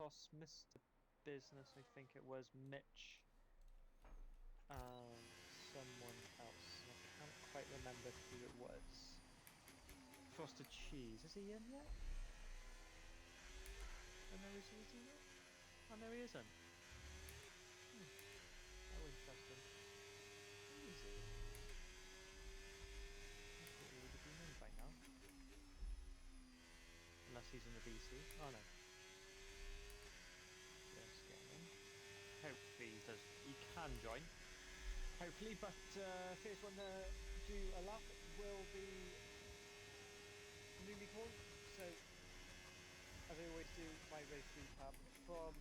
across Mr. Business, I think it was Mitch, and someone else. I can't quite remember who it was. Frosted Cheese, is he in yet? Oh no, is he yet? Oh no, he isn't. How interesting. Who is he? I thought he would have been in by now. Unless he's in the VC. Oh no. Just get in. Hopefully he can join. Hopefully, but first one to do a lap will be Unicorn. So, as I always do, my race recap from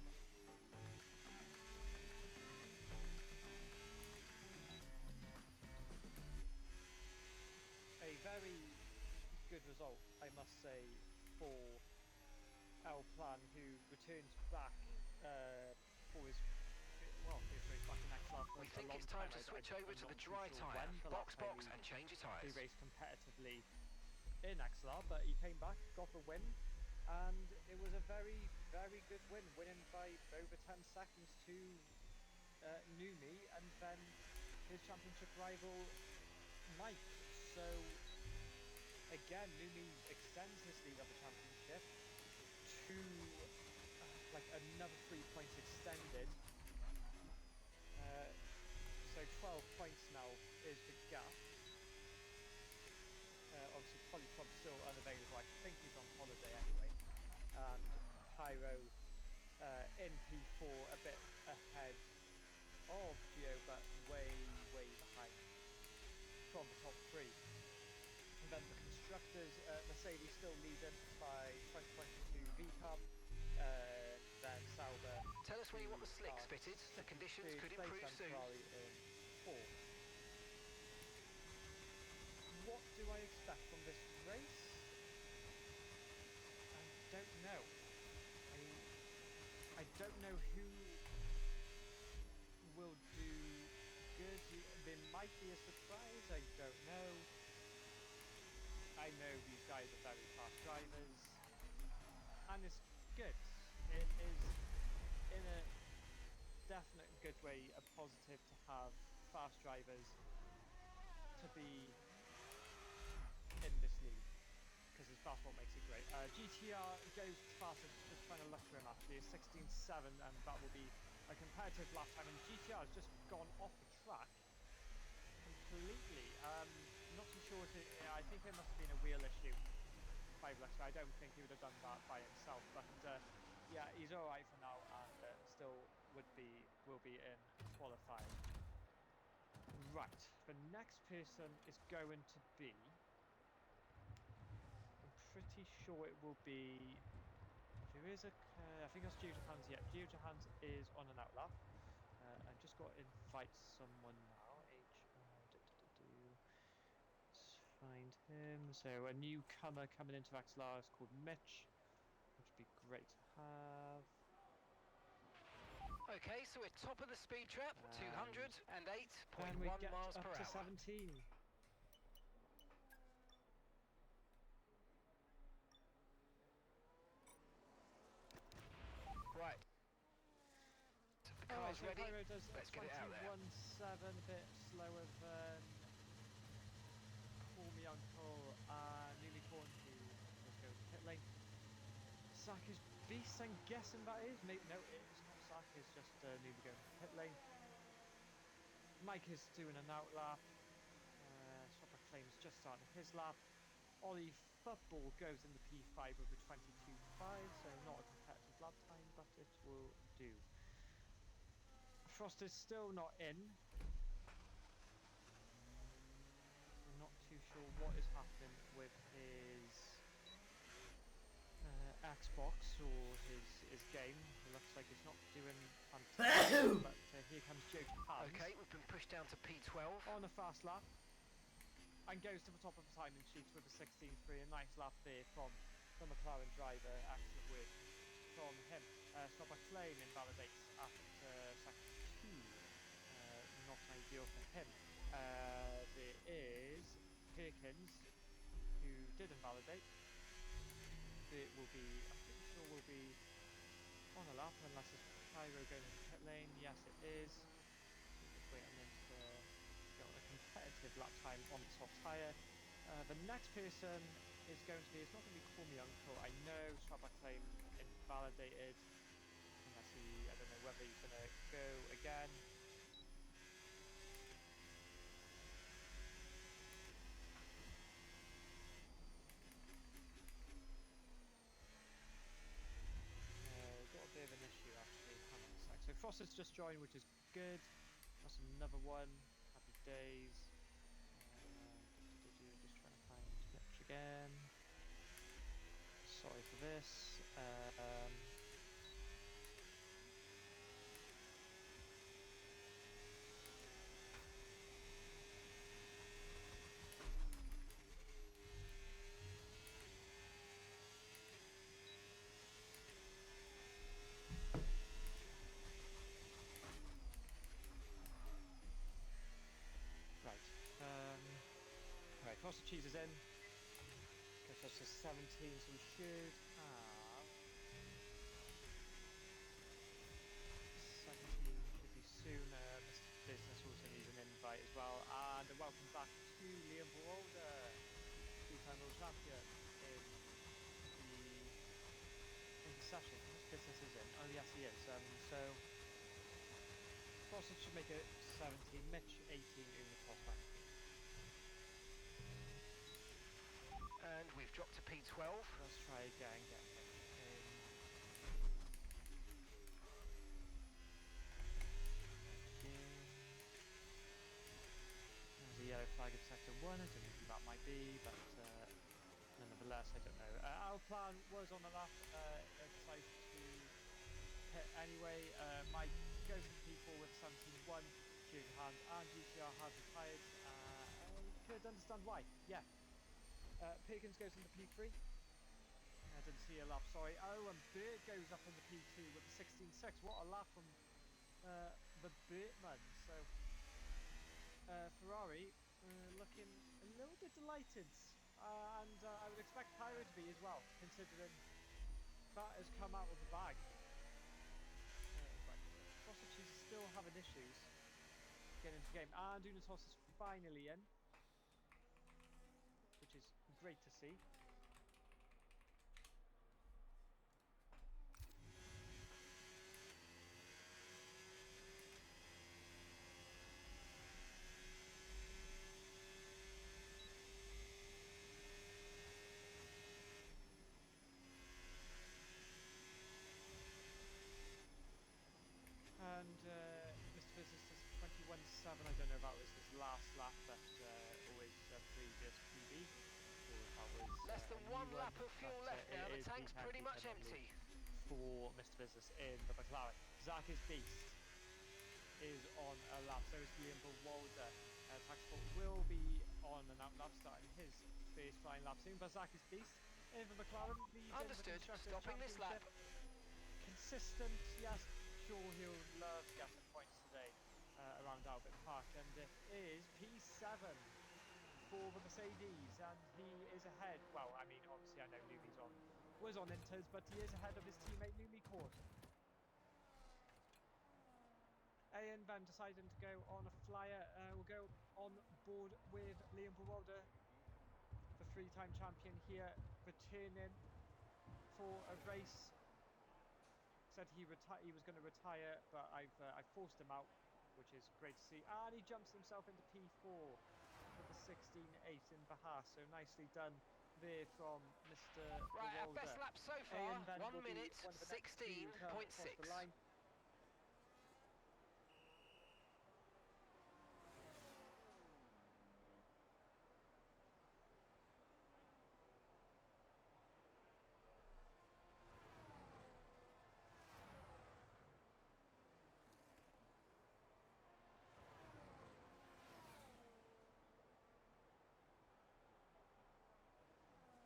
a very good result, I must say, for El Plan, who returns back for his first race back in XLR for We a think long it's time time. to switch over to the I'm dry not too sure tyre. when the Box, last time and change your tyres. he raced competitively in XLR, but he came back, got the win, and it was a very, very good win, winning by over 10 seconds to Numi, and then his championship rival Mike. So again, Numi extends his lead of the championship to like another 3 points extended. So 12 points now is the gap. Obviously, Polyclub's still unavailable. I think he's on holiday anyway. And Pyro in P4 a bit ahead of Gio, but way, way behind from the top three. And then the constructors, Mercedes still leading by 2022 VCAP. Then Sauber. Tell us when you want the slicks fitted. The conditions could improve soon. Ferrari in fourth. What do I expect from this race? I don't know. I don't know who will do good. There might be a surprise. I don't know. I know these guys are very fast drivers, and it's good. It is, in a definite good way, a positive to have fast drivers to be in this league, because that's what makes it great. GTR goes faster, just trying to look for him actually, a 16.7, and that will be a competitive lap time, and GTR has just gone off the track completely. Not too sure if I think there must have been a wheel issue by Lecter. I don't think he would have done that by himself, but yeah, he's alright for now, and still will be in qualifying. Right, the next person is going to be, I'm pretty sure it will be, there is a, I think it's Gio Johans. Yeah, Gio Johans is on an outlap. I've just got to invite someone now. Let's find him. So a newcomer coming into XLR is called Mitch, which would be great to have. Okay, so we're top of the speed trap, 208.1 miles per hour. Up to 17. Right. The car's ready. Pyro does Let's get it out there. 21.7, a bit slower than Call Me Uncle and Unicorn, who just goes to pit lane. Sack is Beast, I'm guessing that is. Maybe, no, it's not Sack, it's just Newly going to pit lane. Mike is doing an outlap. Stopper Claims just starting his lap. Ollie Football goes in the P5 with a 22.5, so not a competitive lap time, but it will do. Frost is still not in. I'm not too sure what is happening with his Xbox or his game. It looks like it's not doing fantastic, but here comes Joe Hans. Okay, we've been pushed down to P12. On a fast lap. And goes to the top of the timing sheet with a 16.3. A nice lap there from the McLaren driver. Excellent work from him. Stopper Claim invalidates after second 2. Not ideal for him. There is Perkins, who did invalidate. It will be, I'm pretty sure will be on a lap, unless it's Pyro going into pit lane. Yes, it is. So we'll just wait on him to go on a competitive lap time on the soft tyre. The next person is going to be, it's not going to be Call Me Uncle. I know Strapback claim invalidated, unless he, I don't know whether he's going to go again. Got a bit of an issue actually. Hang on a sec. So Frost has just joined, which is good. That's another one. Happy days. Just trying to find Mitch again. Sorry for this. Right. Right, Frosted Cheese is in. Gets us to 17, so we should have 17 should be soon. Mr. Business also needs an invite as well. And welcome back to Liam Berolda, three-time world champion in the session. I think Mr. Business is in. Oh yes, he is. So Frosted should make it 17. Mitch 18. Unitos 19. And we've dropped to P12. Let's try again. Get Mitch in. Begin. There's a yellow flag in sector 1. I don't know who that might be, but nonetheless, I don't know. Our plan was on the lap. Decided to pit anyway. Mike goes into P4 with a 17.1. Jig Hans and GTR has retired. I could understand why. Yeah. Piggins goes into P3. I didn't see a lap, sorry. Oh, and Burt goes up into P2 with a 16.6. What a lap from the Burtman. So Ferrari looking a little bit delighted. And I would expect Pyro to be as well, considering that has come out of the bag. Right, Frosted Cheese is still having issues getting into the game. And Unitos is finally in, which is great to see. And Mr. Business does 21.7. I don't know if that was his last lap, but or his previous PB, or if that was less than a one new lap one. of fuel But left it now. The is tank's pretty much empty for Mr. Business in the McLaren. Zach is beast is on a lap, so is Liam Walder. Taxport will be on an out lap, starting his first flying lap soon. But Zach is beast in the McLaren, leading the Constructors' Stopping this lap. Consistent, yes. Sure, he'll love to get some points today around Albert Park, and it is P7 for the Mercedes, and he is ahead. Well, I mean, obviously, I know Lumi's was on Inters, but he is ahead of his teammate Lumi Court. Ian Van deciding to go on a flyer. We'll go on board with Liam Berolda, the three-time champion here, returning for a race. Said he was going to retire, but I've forced him out, which is great to see. And he jumps himself into P4 with the 16.8 in Bahas. So nicely done there from Mr. Right, Berolda. our best lap so far, and then 1 minute, 16.6.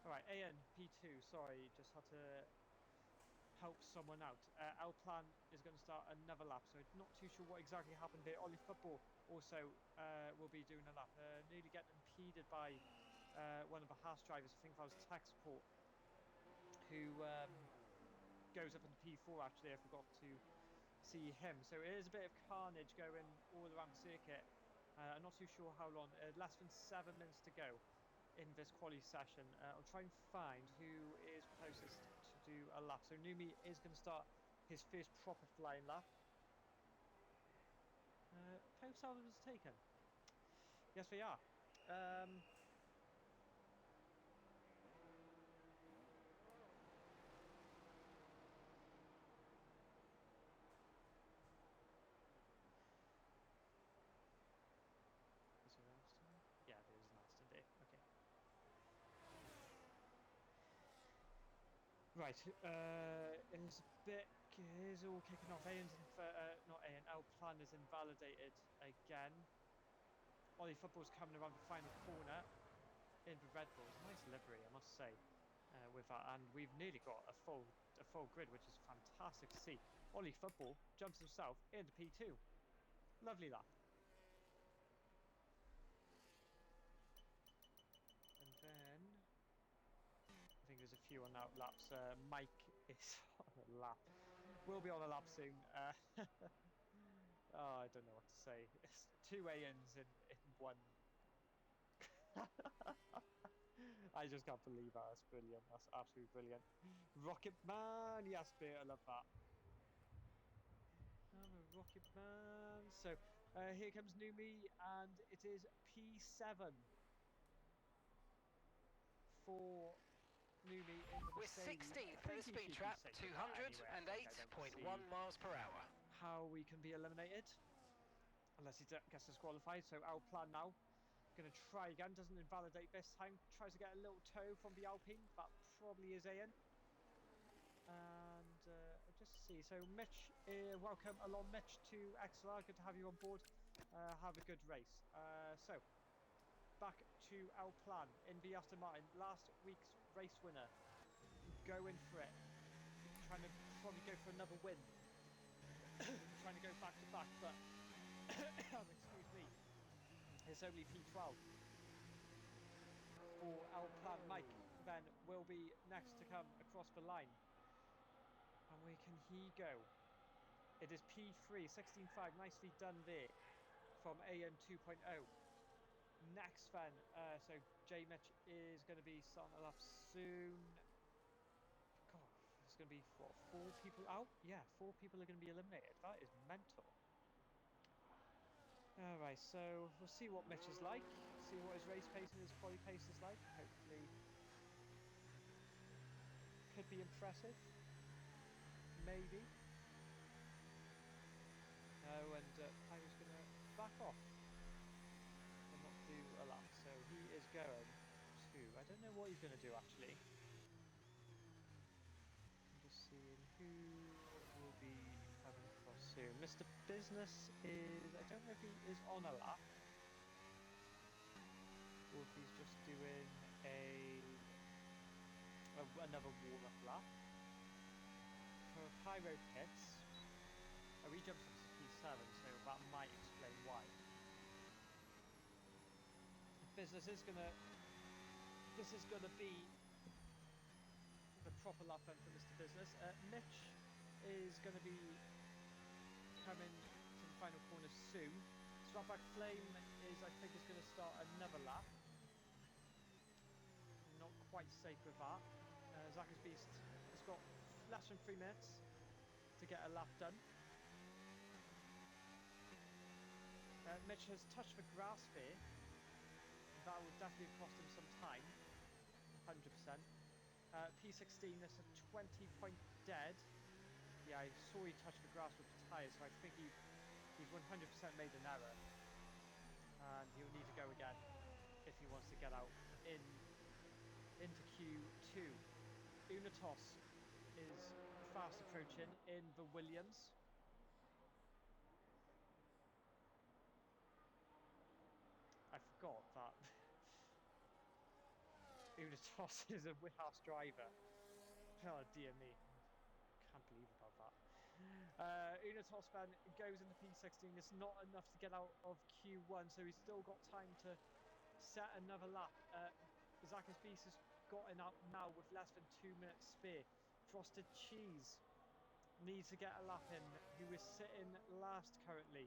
All right, AN P2. Sorry, just had to help someone out. Our plan is going to start another lap, so not too sure what exactly happened there. Ollie Football also will be doing a lap, nearly getting impeded by one of the Haas drivers. I think that was Tech Support, who goes up into P4 actually. I forgot to see him. So it is a bit of carnage going all around the circuit. I'm not too sure how long. Less than 7 minutes to go in this quali session. I'll try and find who is closest to do a lap. So Numi is going to start his first proper flying lap. Pope salvage is taken. Yes, we are. Is there Aston? Yeah, there is an Aston there. Okay. Right, it's all kicking off. Not Ayan, L plan is invalidated again. Ollie Football's coming around the final corner in the Red Bulls. Nice livery, I must say, with that. And we've nearly got a full grid, which is fantastic to see. Ollie Football jumps himself into P2. Lovely lap. And then I think there's a few on out laps. Mike is on a lap. We'll be on a lap soon. Oh, I don't know what to say. It's 2 ANs in one. I just can't believe that. That's brilliant. That's absolutely brilliant. Rocket Man, yes, Bear, I love that. I'm a Rocket Man. So here comes Numi, and it is P7 for Numi in the Mercedes. We're 16th for the speed trap, 208.1 miles per hour. How we can be eliminated, unless he gets disqualified. So our plan now, going to try again, doesn't invalidate this time, tries to get a little toe from the Alpine. That probably is Ian. And I'll just see. So Mitch, welcome along, Mitch, to XLR. Good to have you on board. Have a good race. So back to our plan in the Aston Martin. Last week's race winner, going for it, trying to probably go for another win. Trying to go back to back, but excuse me, it's only P12 for our plan. Mike then will be next to come across the line. And where can he go? It is P3, 16.5. Nicely done there from AN 2.0. Next then, so J Mitch is going to be starting a lap soon. God, there's going to be, what, 4 people out? Yeah, 4 people are going to be eliminated. That is mental. Alright, so we'll see what Mitch is like. See what his race pace and his quali pace is like. Hopefully, could be impressive. Maybe. Oh, and Pyro's going to back off and not do a lap. So he is going to... I don't know what he's going to do, actually. I'm just seeing who will be coming across soon. Mr. Business is... I don't know if he is on a lap, or if he's just doing another warm-up lap. For Pyro Pits, he jumps into P7, so that might explain why. Business is gonna... This is gonna be the proper lap then for Mr. Business. Mitch is gonna be coming to the final corner soon. Swapback Flame is, I think, is gonna start another lap. Not quite safe with that. Zach's Beast has got less than 3 minutes to get a lap done. Mitch has touched the grass there. That will definitely cost him some time. 100%. P16, that's a 20-point dead. Yeah, I saw he touched the grass with the tyres, so I think he's 100% made an error. And he'll need to go again if he wants to get out into Q2. Unitos is fast approaching in the Williams. I forgot that Unitos is a Whithouse driver. Oh dear me, can't believe about that. Unitos then goes into P16. It's not enough to get out of Q1, so he's still got time to set another lap. Zach's Beast has gotten out now with less than 2 minutes spare. Frosted Cheese needs to get a lap in, who is sitting last currently,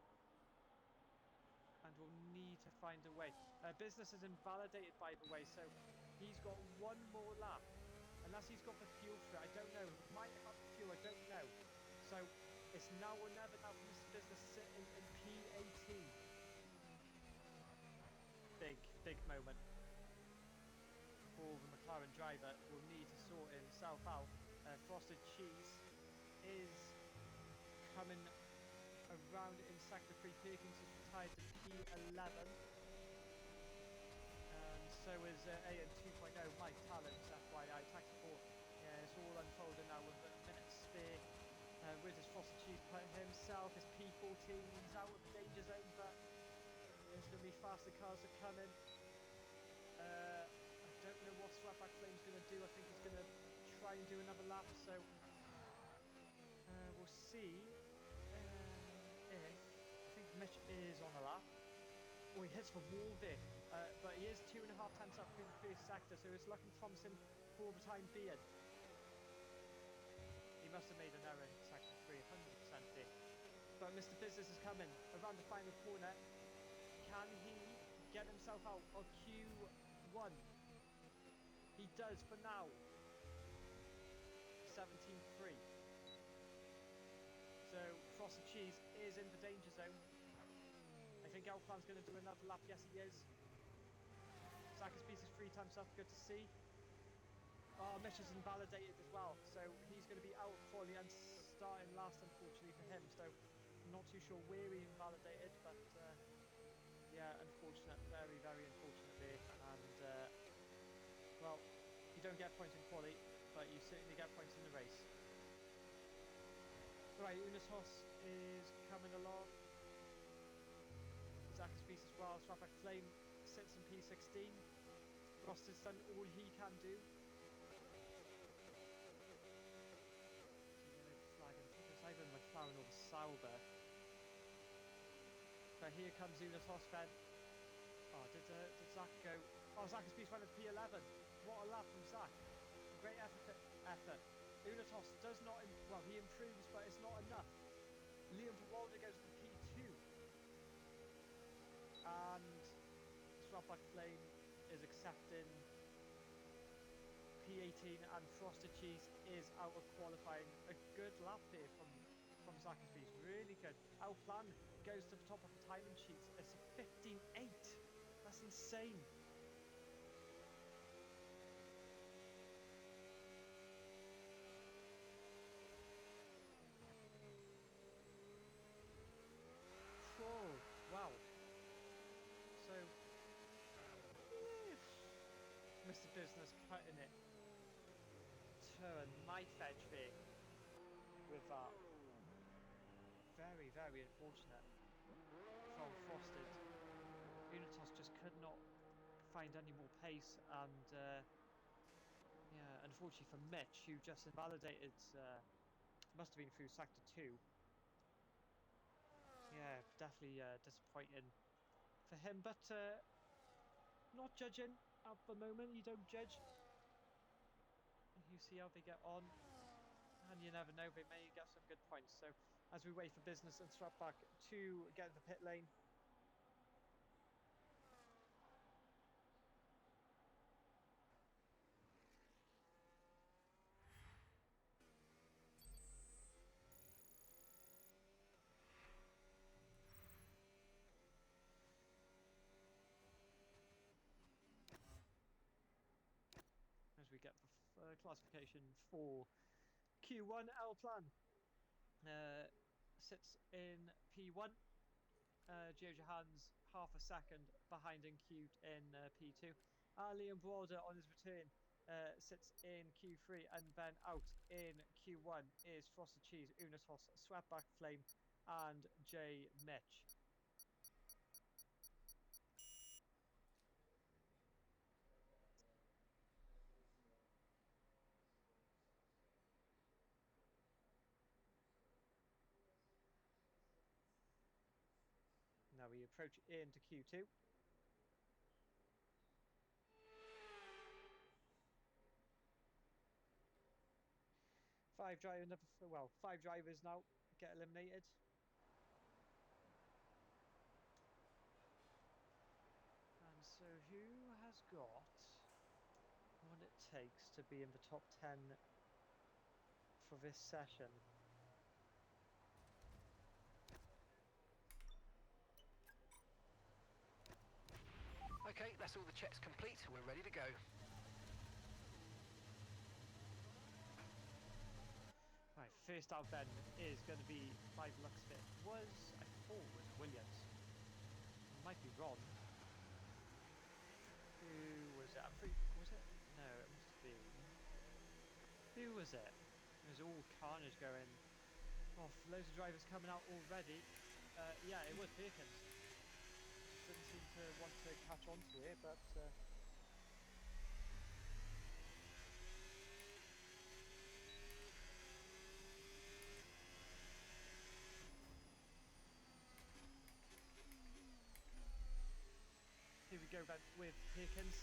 and will need to find a way. Business is invalidated, by the way, so he's got one more lap. Unless he's got the fuel for it, I don't know. He might have the fuel, I don't know. So it's now or never now for Mr. Business sitting in P18. Big moment for the McLaren driver. Will need to sort himself out. Frosted Cheese is coming around in sector 3. Perkins is retired to P11. And so is AN 2.0, Mike Talents, FYI, Taxi 4. Yeah, it's all unfolding now with a minute spare. Where does Frosted Cheese put himself? It's P14, he's out of the danger zone, but there's going to be faster cars that come in. I don't know what Swapback Flame's going to do. I think he's going to try and do another lap, so we'll see if... I think Mitch is on a lap. Oh, he hits the wall there, but he is 2.5 times up through the first sector, so it's looking promising for the time being. He must have made an error in sector 3, 100% there. But Mr. Business is coming around the final corner. Can he get himself out of Q1? He does for now. 17.3. So Frosted Cheese is in the danger zone. I think Elflan's going to do another lap. Yes, he is. Zach's Beast is 3 times up. Good to see. Oh, Mitch is invalidated as well. So he's going to be out of quality and starting last, unfortunately, for him. So I'm not too sure where he invalidated, but yeah, unfortunate. Very, very unfortunate there. And, well, you don't get points in quality, but you certainly get points in the race. Right, Unitos is coming along. Zach's Beast as well. Swapback Flame sits in P16. Frost has done all he can do. It's either McLaren or the Sauber. But here comes Unitos then. Oh, did Zach go? Oh, Zach's Beast went at P11. What a lap from Zach. Great effort. Unitos does not, well, he improves, but it's not enough. Liam Walder goes to P2. And Swapback Flame is accepting P18, and Frosted Cheese is out of qualifying. A good lap there from Zach's Beast, really good. Our plan goes to the top of the timing sheets. It's a 15.8. That's insane. Oh, wow. So, Mr. Business cutting it to a knife edge there with that. Very, very unfortunate from Frosted. Unitos just could not find any more pace, and yeah, unfortunately for Mitch, who just invalidated, must have been through sector 2. Yeah, definitely disappointing for him, but not judging at the moment. You don't judge. You see how they get on, and you never know, they may get some good points. So as we wait for Business and Swapback to get into the pit lane. As we get the classification for Q1, our plan sits in P1. Gio Johan's half a second behind in P2. Liam Broader on his return sits in Q3, and then out in Q1 is Frosted Cheese, Unitos, Swapback Flame, and J Mitch. Now we approach into Q2. five drivers now get eliminated. And so who has got what it takes to be in the top 10 for this session? Okay, that's all the checks complete. We're ready to go. Right, first out then is going to be, by the looks of it, I thought it was Williams. I might be wrong. Who was it? Was it? No, it must have been. Who was it? There's all carnage going off. Loads of drivers coming out already. Yeah, it was Perkins. Didn't seem to want to catch on to it, but here we go then with Perkins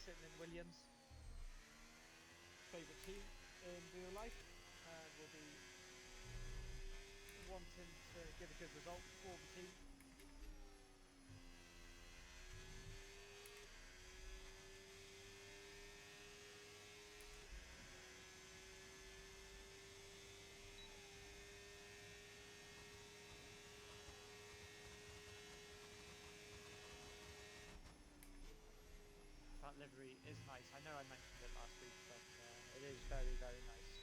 sitting in Williams. Favourite team in real life, will be wanting to give a good result for the team. That livery is nice. I know I mentioned it last week, but it is very, very nice.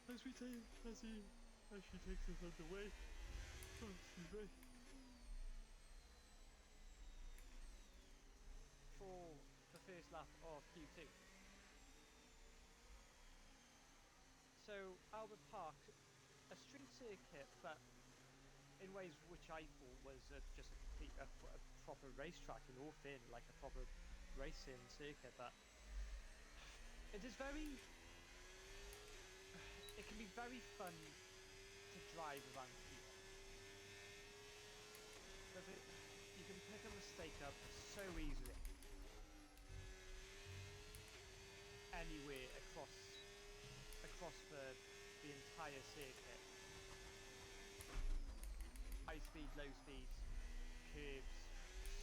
As she takes us underway. Oh, excuse me. For the first lap of Q2. So Albert Park, a street circuit, but in ways which I thought was just a proper racetrack in all fin, like a proper racing circuit, but it is very. It can be very fun to drive around here. But you can pick a mistake up so easily. Anywhere across the entire circuit. High speed, low speeds, curves,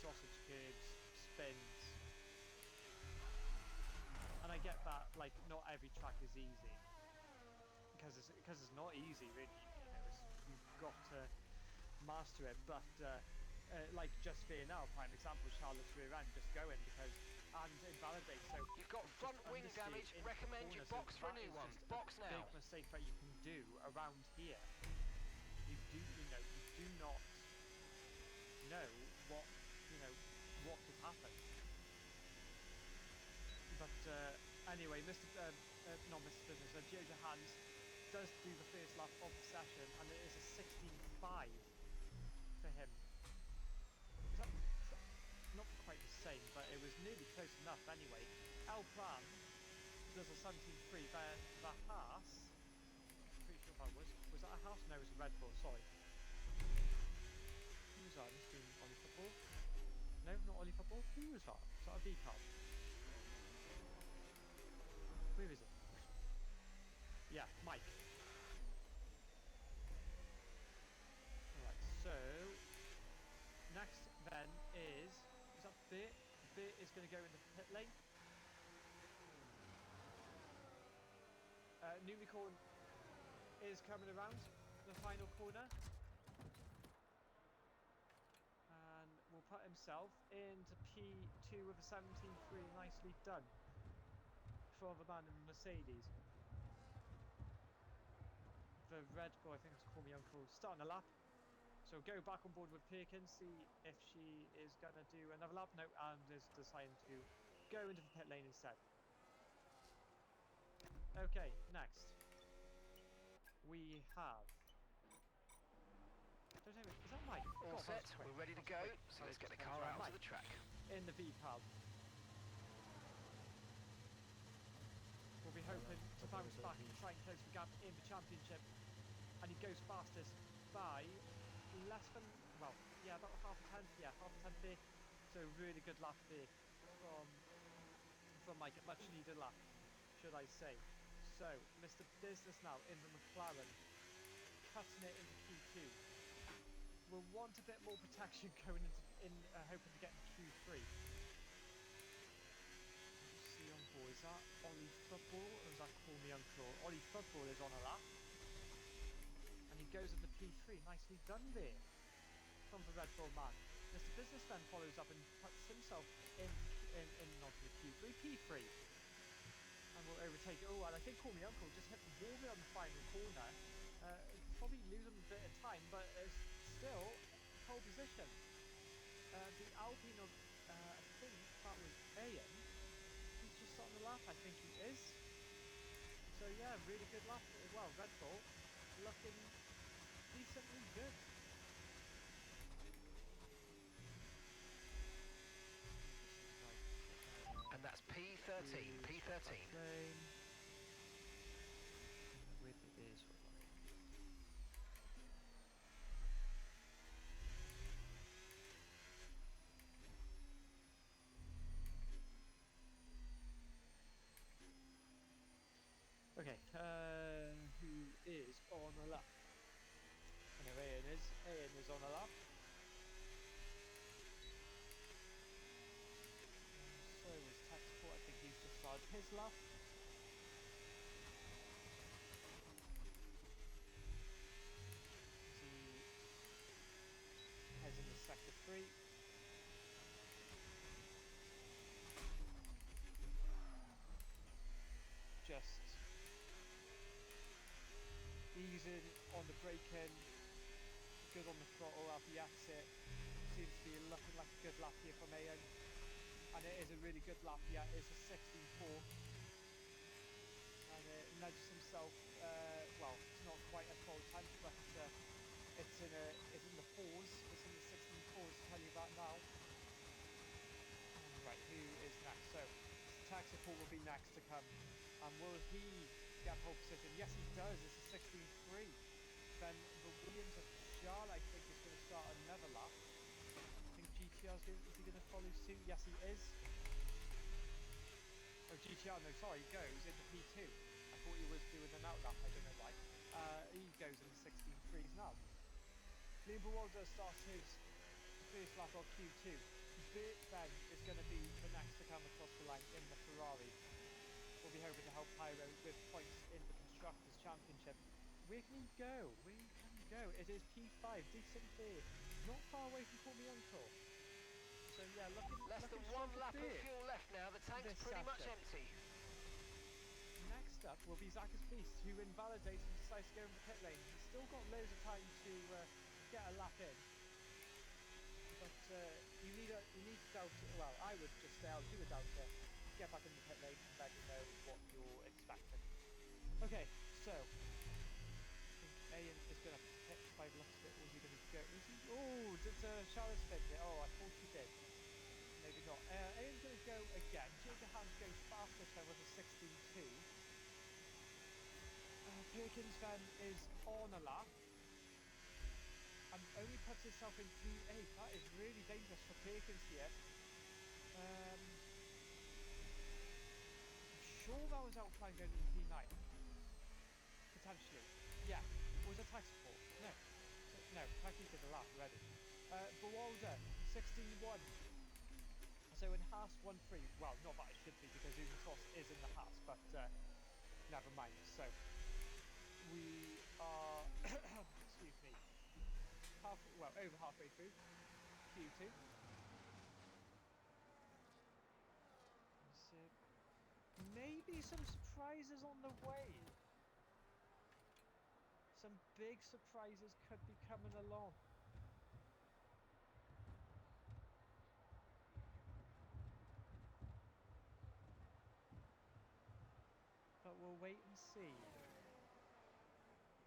sausage curves, spins. And I get that, like, not every track is easy. Because it's not easy, really. You know, you've got to master it. But like just there now, prime example, Charlotte's rear end just going and invalidate. So you've got front wing damage. Recommend you box for a new one. Box now. Big mistake that you can do around here. You do not know what could happen. But anyway, not Mr. Business, Jojo Hans does do the first lap of the session, and it is a 16.5 for him. Is that not quite the same, but it was nearly close enough anyway. El Plan does a 17.3. The Haas, I'm pretty sure that was that a Haas? No, it was a Red Bull, sorry. Who was that? Must have been Ollie Football. No, not Ollie Football. Who was that? Was that a V-Card? Where is it? Yeah, Mike. Alright, so next then is that Bit? Bit is going to go in the pit lane. Numicorn is coming around the final corner. And will put himself into P2 with a 17.3. Nicely done for the man in the Mercedes. The Red Bull, I think it's Call Me Uncle, starting a lap. So go back on board with Perkins, see if she is going to do another lap. No, and is deciding to go into the pit lane instead. Okay, next. We have... Don't know, is that Mike? All set, we're ready to go, so let's get the car out onto the track. In the V-Pub. We'll be hoping to bounce back and try and close the gap in the championship. And he goes fastest by less than, well, yeah, about half a tenth. Yeah, half a tenth there. So really good lap there from Mike. Much needed lap, should I say. So Mr. Business now in the McLaren, cutting it into Q2. We'll want a bit more protection going hoping to get into Q3. See on board, is that Ollie Football or is that Call Me Uncle? Ollie Football is on a lap. And he goes into P3. Nicely done there from the Red Bull man. Mr. Business then follows up and puts himself in not in the Q3, P3. And will overtake. Oh, and I think Call Me Uncle just hit the wall there on the final corner. Probably losing a bit of time, but still pole position. The Alpine of I think that was Ian. He's just on the lap, I think he is. So yeah, really good lap. Well, Red Bull looking decently good. And that's P13, P13. Where it is. Okay, who is on a lap? I know Ian is on a lap. So is Tactical, I think he's just started his lap. As he heads into sector 3. Just easing on the braking, good on the throttle at the exit. Seems to be looking like a good lap here from Ian. And it is a really good lap, yeah, it's a 16.4. And it nudges himself, well, it's not quite a full time, but it's in the 4s, it's in the 16.4s, to tell you that now. Right, who is next? So, Taxiport will be next to come. And will he get pole position? Yes, he does, it's a 16.3. Then the Williams of Charles, I think, is going to start another lap. I think GTR is he going to follow suit? Yes, he is. Oh, GTR, no, sorry, he goes into P2. I thought he was doing an out lap, I don't know why. He goes into 16.3s now. Liam Buwalda starts his first lap of Q2. Bert then is going to be the next to come across the line in the Ferrari. We'll be hoping to help Pyro with points in the Constructors' Championship. Where can he go? Where can he go? It is P5, decent there. Not far away from Call Me Uncle. So yeah, less than one lap of fuel left now. The tank's pretty much empty. Next up will be Zach's Beast, who invalidates and decides to go in the pit lane. He's still got loads of time to get a lap in. But you need Delta. Well, I would just say I'll do a Delta, get back in the pit lane, and let you know what you're expecting. Okay, so I think Ian is going to pit by the looks of it. Where's he going to go? Is he? Oh, did Charlotte spin it? Oh, I thought he did. Maybe not. Ian's going to go again. Jacob Hans goes fast this time with a 16.2. Perkins then is on a lap and only puts himself in P8. That is really dangerous for Perkins here. I'm sure that was Outline going into P9. Potentially. Yeah. Was it tax support? No. No, Taki did the lap already. Buwalda, 16.1. So in Haas 1.3, well, not that it should be because Ubisoft is in the Haas, but never mind. So we are, excuse me, over halfway through Q2. So maybe some surprises on the way. Some big surprises could be coming along. But we'll wait and see.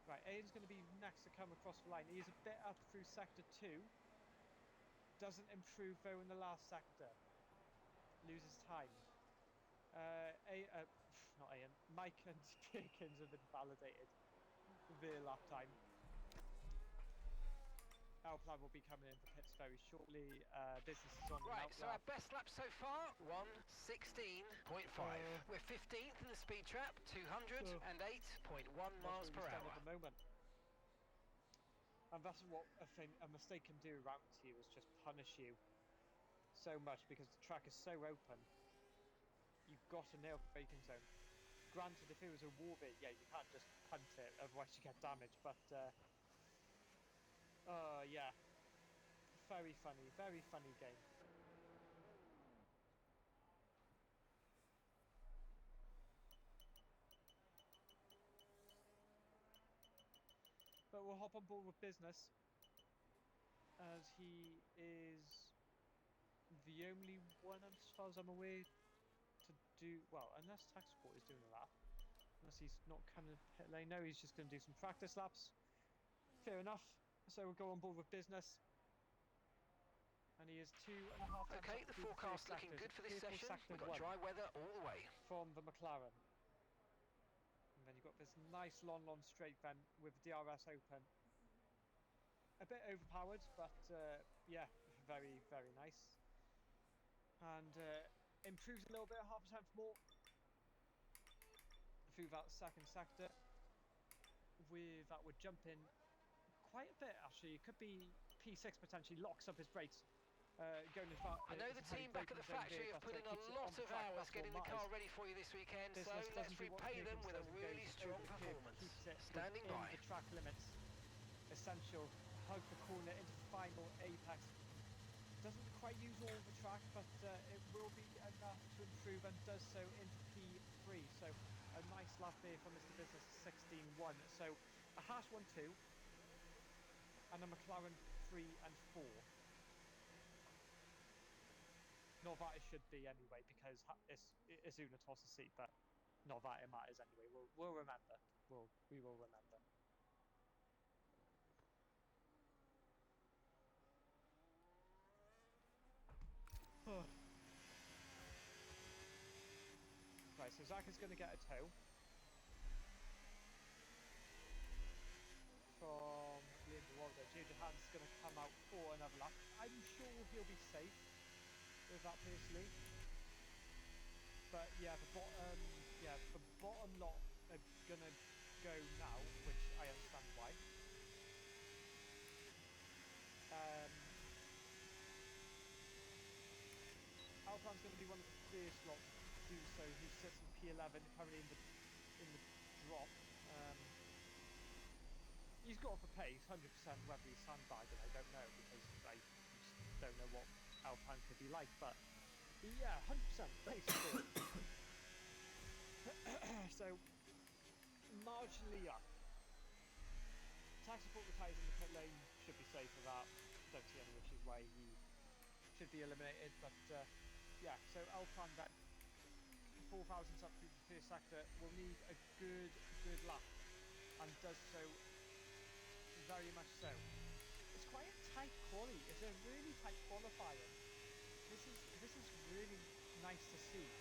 Right, Aiden's going to be next to come across the line. He is a bit up through sector 2. Doesn't improve though in the last sector. Loses time. Not Ian. Mike and Perkins have been validated. Their lap time. Alplan will be coming in the pits very shortly. Business is on an Right, so our outlap. best lap so far, 1:16.5. We're 15th in the speed trap, 208.1 miles per hour. At the moment. And that's what a mistake can do around you, is just punish you so much, because the track is so open. You've got to nail the braking zone. Granted, if it was a warbit, yeah, you can't just punt it, otherwise you get damage. But yeah, very funny game. But we'll hop on board with business, as he is the only one, as far as I'm aware, to do well, unless Tax Support is doing a lap. Unless he's not coming to pit lane. No, he's just going to do some practice laps. Fair enough. So we'll go on board with business. And he is 2.5 times. Okay, the forecast looking good for this session. We've got dry weather all the way. From the McLaren. And then you've got this nice long straight vent with the DRS open. A bit overpowered, but yeah, very nice. And improves a little bit, 0.5% more through that second sector. With that, would jump in quite a bit actually. It could be P6 potentially locks up his brakes. Going as far, I know the team back at the factory have put in a lot of hours getting the car ready for you this weekend, so let's repay them with a really strong performance. Standing by. The track limits. Essential. Hug the corner into the final apex. Doesn't quite use all the track, but it will be enough to improve, and does so into P3. So a nice lap there for Mr. Business, 16.1. So a Haas 1-2 and a McLaren 3 and 4. Not that it should be anyway, because it's Unitos' seat, but not that it matters anyway. We'll remember. We will remember. Right, so Zach is going to get a tow from the Underworld. J.J. Hans is going to come out for another lap. I'm sure he'll be safe with that personally. But yeah, the bottom lot are going to go now, which I understand why. Alplan's going to be one of the first lots to do so. He sits in P11, currently in the drop. He's got off the pace, 100%. Whether he's sandbagging, I don't know, because I just don't know what Alplan could be like. But yeah, 100% pace. So marginally up. Tax Support retires in the pit lane, should be safe for that. Don't see any issues why he should be eliminated, but yeah, so Alplan then 4,000s up through the first sector will need a good lap, and does so very much so. It's quite a tight quali. It's a really tight qualifying. This is really nice to see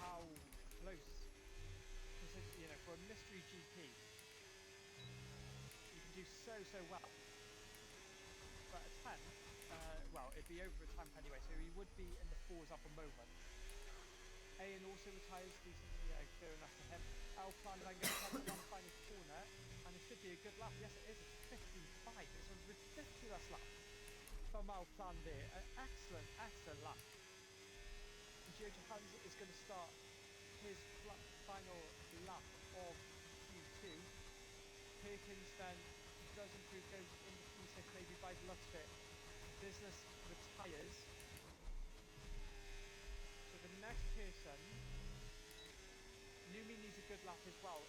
how close, you know, for a mystery GP you can do so well. But a 10, well, it'd be over a 10th anyway, so he would be in the 4s at the moment. Ayan also retires decently, yeah, fair enough to him. Alplan then goes to one final corner, and it should be a good lap. Yes, it is. It's 15.5. It's a ridiculous lap from Alplan there. An excellent lap. And J.J. Hans is going to start his final lap of Q2. Perkins then does improve, goes into P6 maybe by the looks of it. Business retires. So the next person, Numi needs a good lap as well.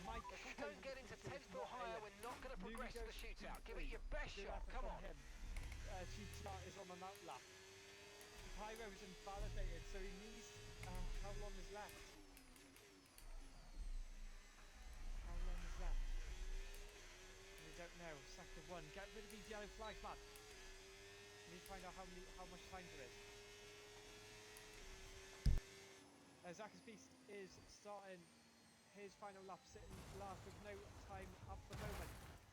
Mike, if we don't get into 10th or higher, we're not going to progress to the shootout. Give it your best shot, come on. Shootout is on an out lap. Pyro is invalidated, so he needs, how long is left? How long is left? We don't know. Sector 1. Get rid of these yellow flags, man. We need to find out how much time there is. Zach's Beast is starting his final lap, sitting last with no time at the moment.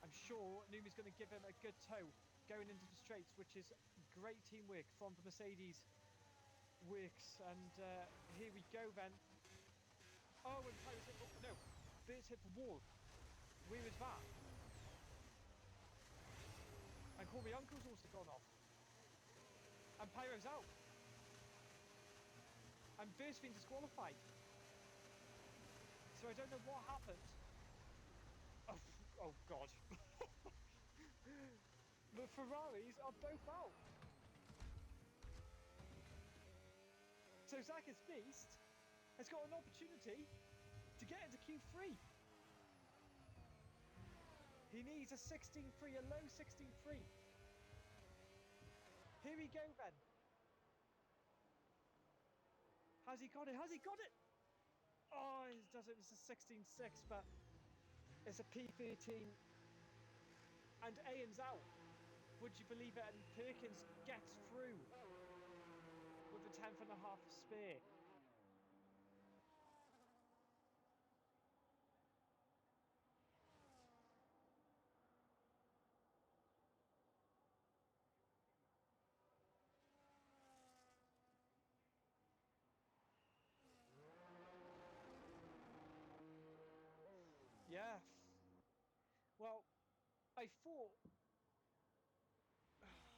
I'm sure Numi's going to give him a good tow going into the straights, which is great teamwork from the Mercedes works. And here we go then. Oh, and Pyro's hit, oh, no, Bert's hit the wall. Where is that? And Call Me Uncle's also gone off. And Pyro's out. And Bert's been disqualified. So I don't know what happened. Oh God. The Ferraris are both out. So Zach's Beast has got an opportunity to get into Q3. He needs a 16.3, a low 16.3. Here we go then. Has he got it? Has he got it? Oh, he does it. It's a 16.6, but it's a P13. And Ian's out. Would you believe it? And Perkins gets through with a 10th and a half spare. Yeah. Well, I thought...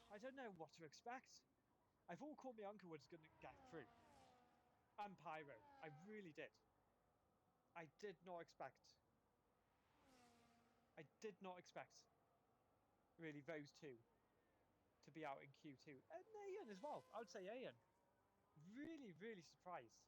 I don't know what to expect. I thought Call Me Uncle was going to get through. And Pyro. I really did. I did not expect. Really, those two to be out in Q2. And Ian as well. I would say Ian. Really, really surprised.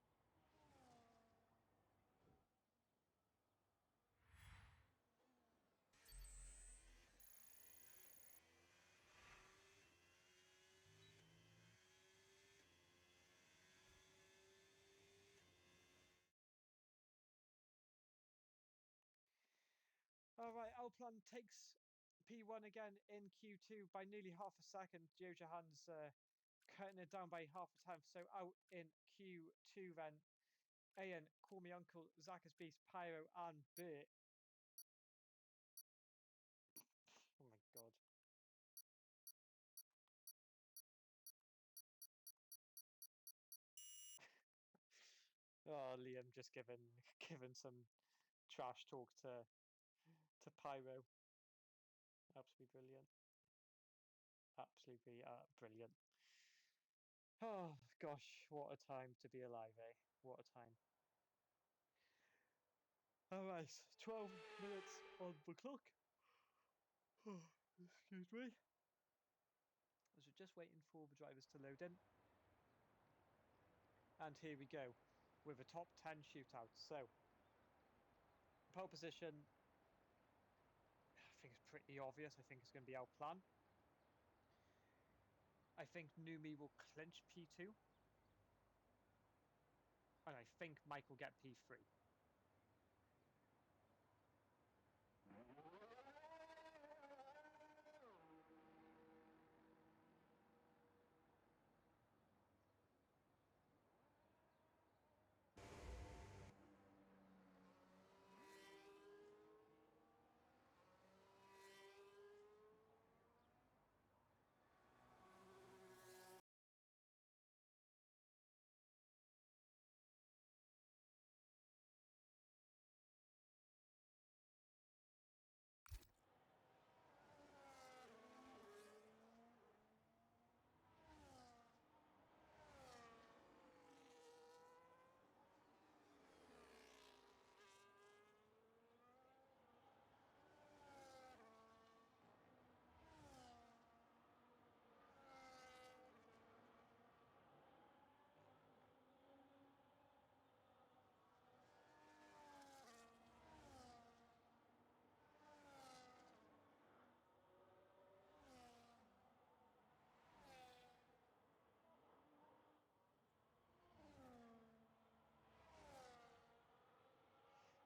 All right, Alplan takes P1 again in Q2 by nearly half a second. Joe Jahan's cutting it down by half a tenth. So out in Q2 then. Ian, Call Me Uncle, Zach's Beast, Pyro, and Bert. Oh my God. Oh, Liam just given some trash talk to Pyro. Absolutely brilliant. Absolutely brilliant. Oh gosh, what a time to be alive, eh? What a time. All right, 12 minutes on the clock. Oh, excuse me. As we're just waiting for the drivers to load in. And here we go with a top 10 shootout. So, pole position, I think it's pretty obvious. I think it's going to be our plan. I think Numi will clinch P2. And I think Mike will get P3.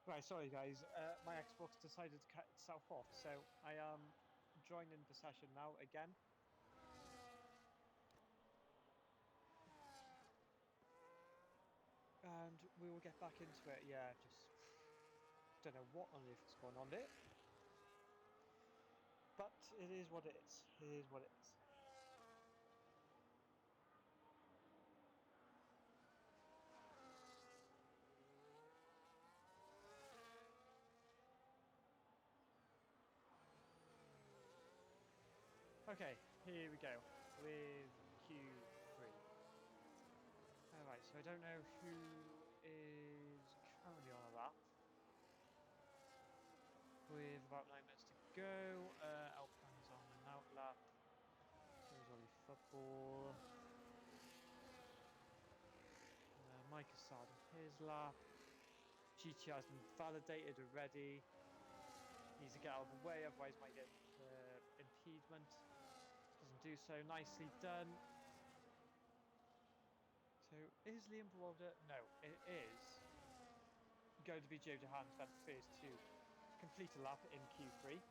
Right, sorry guys, my Xbox decided to cut itself off, so I am joining the session now again. And we will get back into it. Yeah, just don't know what on earth is going on there. But it is what it is. It is what it is. Okay, here we go with Q3. Alright, so I don't know who is currently on a lap. With about 9 minutes to go, Alpine's on an out lap. So is Ollie Football. Mike has started his lap. GTR has been validated already. Needs to get out of the way, otherwise might get impediment. Doesn't do so. Nicely done. So is Liam Berolda? No, it is going to be Joe DeHaan's then first to complete a lap in Q3.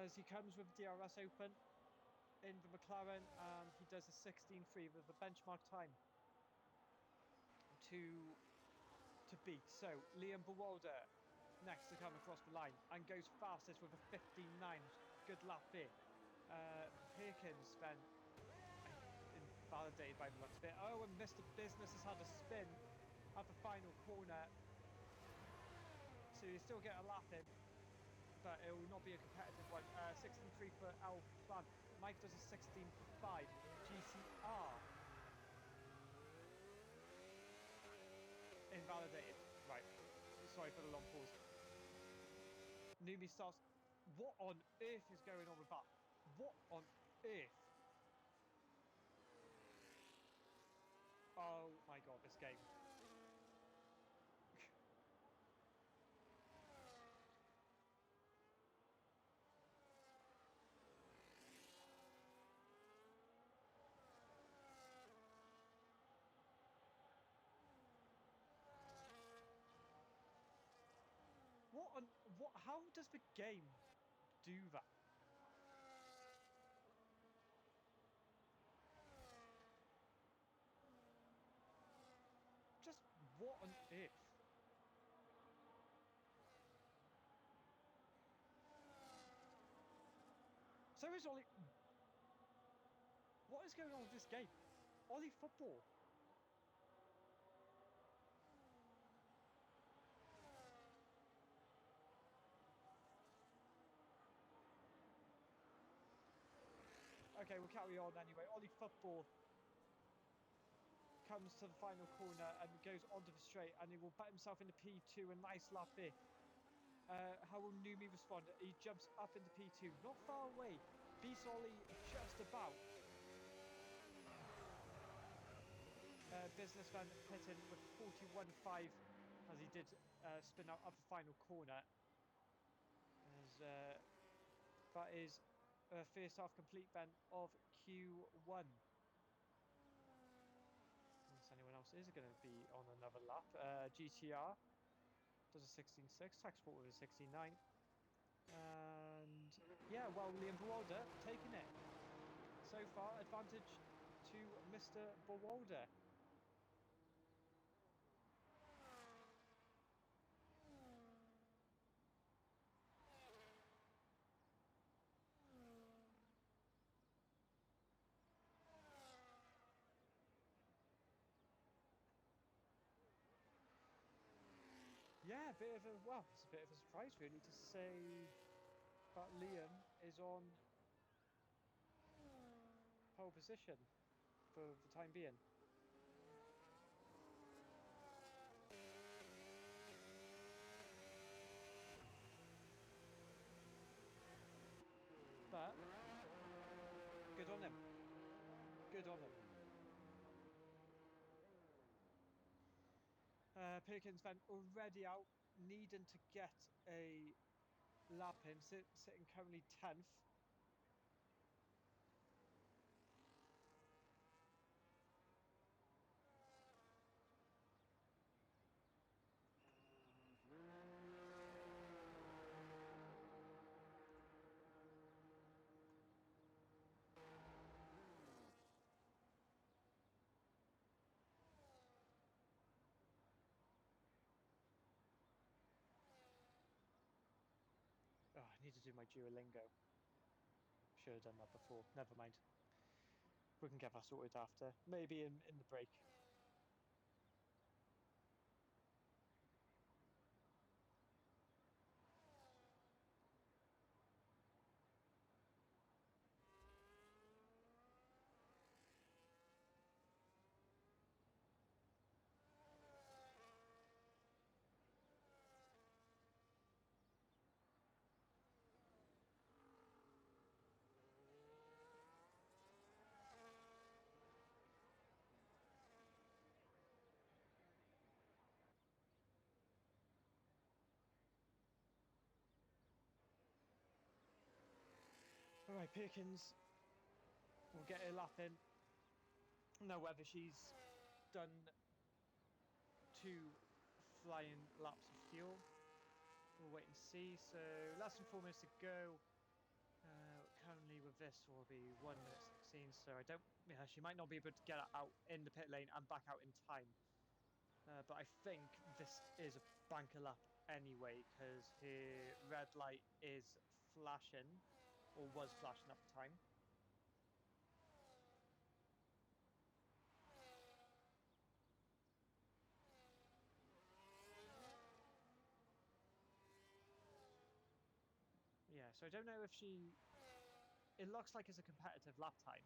As he comes with the DRS open in the McLaren, and he does a 16.3 with the benchmark time to beat. So Liam Berolda next to come across the line and goes fastest with a 15.9. Good lap there. Perkins then invalidated by the looks of it. Oh, and Mr. Business has had a spin at the final corner. So you still get a lap in, but it will not be a competitive one. 16.3 for Al Plan. Mike does a 16.5. GCR invalidated. Right. Sorry for the long pause. Numi starts. What on earth is going on with that? What on earth? Oh my god, this game. How does the game do that? Just what on earth? So is Ollie. What is going on with this game? Ollie Football. Okay, we'll carry on anyway. Ollie Football comes to the final corner and goes onto the straight, and he will bat himself into P2. A nice lap there. How will Numi respond? He jumps up into P2, not far away. Beats Ollie just about. Businessman pitted with 41.5 as he did spin out of the final corner. As that is first half complete then of Q1. Unless anyone else is going to be on another lap. GTR does a 16.6, Taxport with a 16.9. And yeah, well, Liam Berolda taking it. So far, advantage to Mr. Berolda. Yeah, it's a bit of a surprise really to say that Liam is on pole position for the time being. But good on him. Good on him. Perkins then already out, needing to get a lap in, sitting currently 10th. need to do my Duolingo. Should have done that before. Never mind. We can get that sorted after. Maybe in the break. Alright, Perkins. We'll get her lap in. Now, whether she's done 2 flying laps of fuel, we'll wait and see. So, less than 4 minutes to go. Currently with this will be 1 minute 16. So I don't. Yeah, she might not be able to get out in the pit lane and back out in time. But I think this is a banker lap anyway, because her red light is flashing, or was flashing at the time. Yeah, so I don't know if she... It looks like it's a competitive lap time.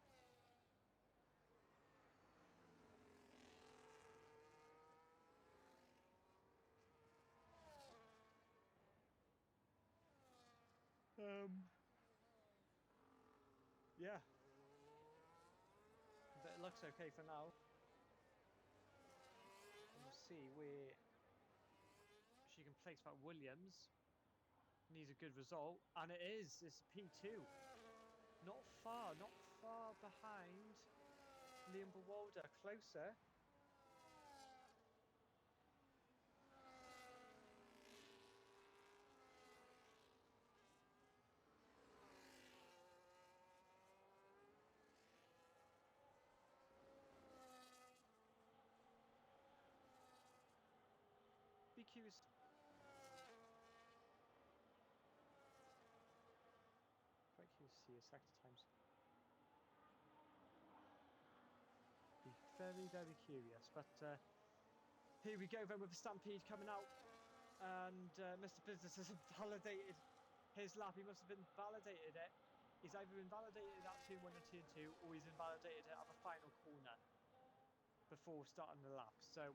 Yeah. But it looks okay for now. And we'll see where she can place that Williams. Needs a good result, and it is. It's P2. Not far behind Liam Bewalder. Closer. Be curious. Quite curious to see his sector times. Be very curious. But here we go then with the Stampede coming out, and Mr. Business has validated his lap. He must have invalidated it. He's either invalidated at turn 1 or turn 2, or he's invalidated it at the final corner before starting the lap. So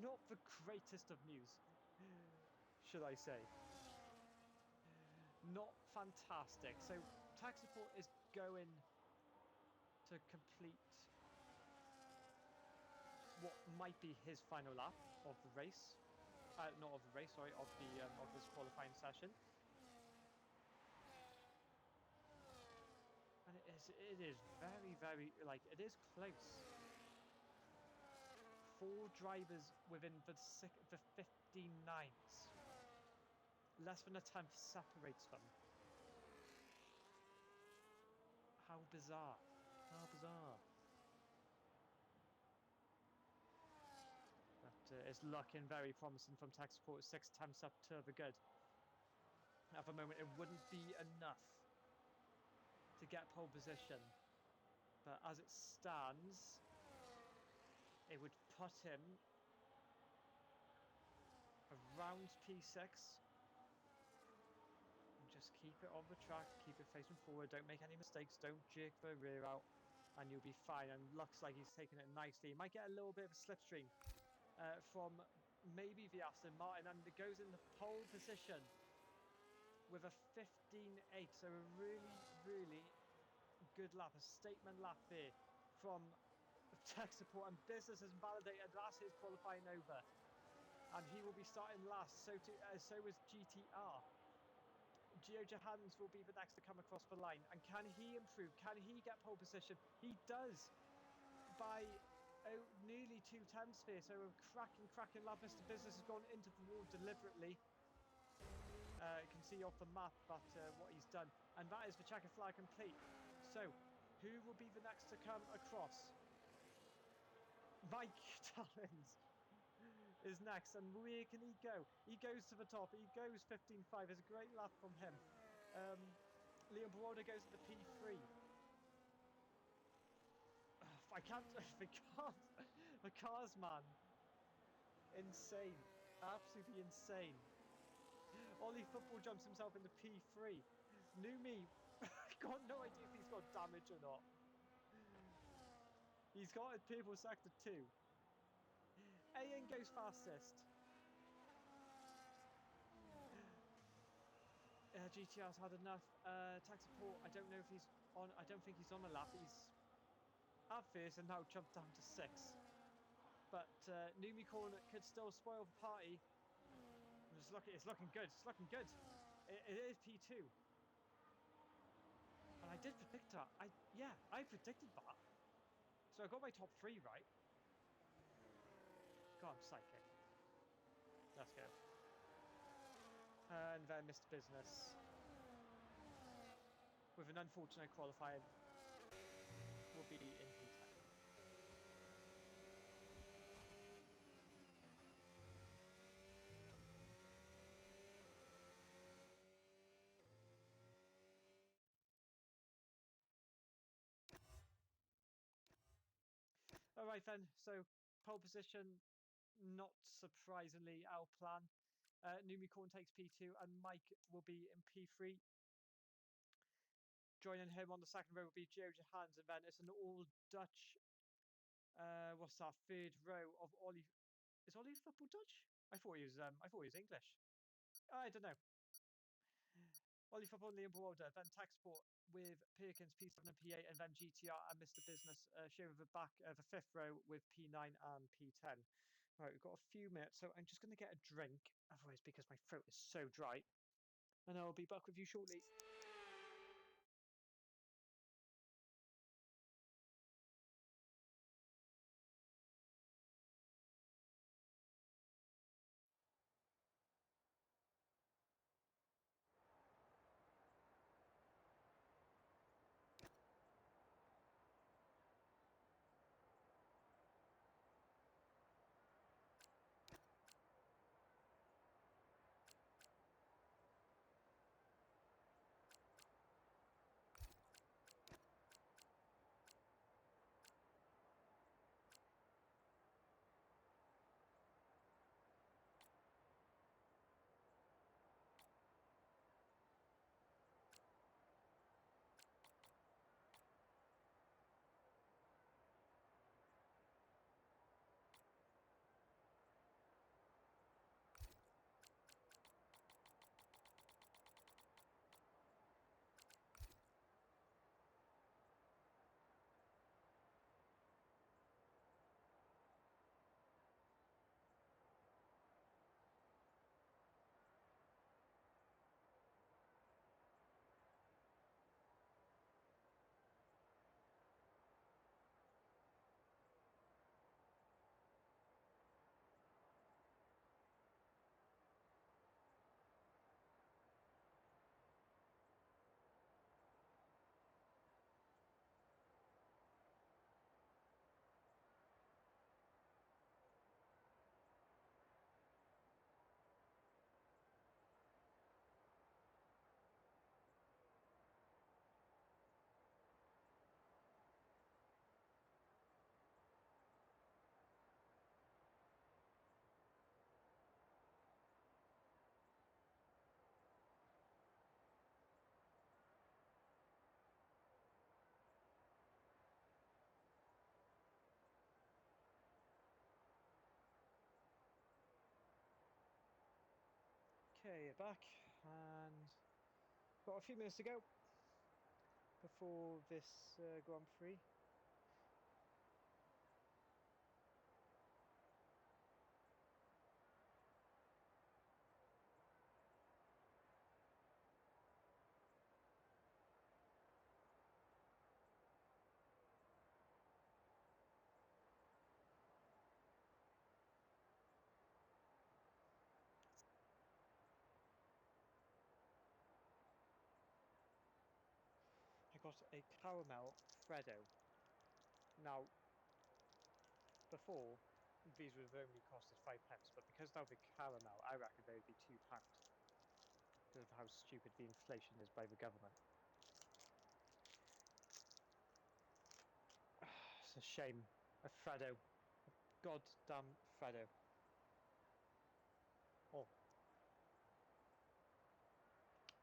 not the greatest of news, should I say. Not fantastic. So tech support is going to complete what might be his final lap of the race. Not of the race, sorry, of this qualifying session. And it is very, like, it is close. 4 drivers within the 59s. Less than a tenth separates them. How bizarre. How bizarre. But it's looking very promising from tech support. 6 attempts up to the good. At the moment, it wouldn't be enough to get pole position. But as it stands, it would put him around P6. And just keep it on the track, keep it facing forward, don't make any mistakes, don't jerk the rear out, and you'll be fine. And looks like he's taking it nicely. He might get a little bit of a slipstream from maybe the Aston Martin, and it goes in the pole position with a 15.8. So a really good lap, a statement lap there from tech support, and Business has validated that's his qualifying over, and he will be starting last. So is GTR. Gio Johans will be the next to come across the line, and can he improve? Can he get pole position? He does by nearly 2 tenths here. So a cracking lap. Mr. Business has gone into the wall deliberately. You can see off the map but what he's done, and that is the checkered flag complete. So who will be the next to come across? Mike Collins is next, and where can he go? He goes to the top. He goes 15.5. There's a great lap from him. Liam Baroda goes at the P3. I can't. The cars, man. Insane. Absolutely insane. Ollie Football jumps himself into P3. Numi, got no idea if he's got damage or not. He's got a purple sector too. AN goes fastest. GTR's had enough. Tech support, I don't know if he's on. I don't think he's on a lap. He's at first and now jumped down to 6. But Numicorn could still spoil the party. It's looking good. It's looking good. It is P2. And I did predict that. I predicted that. So I got my top 3 right. God, I'm psychic. Let's go. And then Mr. Business, with an unfortunate qualifier, will be in P10. All right then. So pole position, not surprisingly, our plan. Numicorn takes P2, and Mike will be in P3. Joining him on the second row will be Joe Johans, and then it's an all Dutch. What's that? Third row of Ollie. Is Ollie football Dutch? I thought he was. I thought he was English. I don't know. Ollie football and Liam Baroda, then tech support with Perkins, P7 and P8, and then GTR and Mr. Business sharing the back of the 5th row with P9 and P10. Right, we've got a few minutes, so I'm just going to get a drink, otherwise because my throat is so dry, and I'll be back with you shortly. Okay, back, and got a few minutes to go before this Grand Prix. I got a caramel Freddo. Now, before, these would have only costed £5, but because they'll be caramel, I reckon they would be £2 because of how stupid the inflation is by the government. It's a shame. A Freddo. A goddamn Freddo. Oh.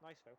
Nice though.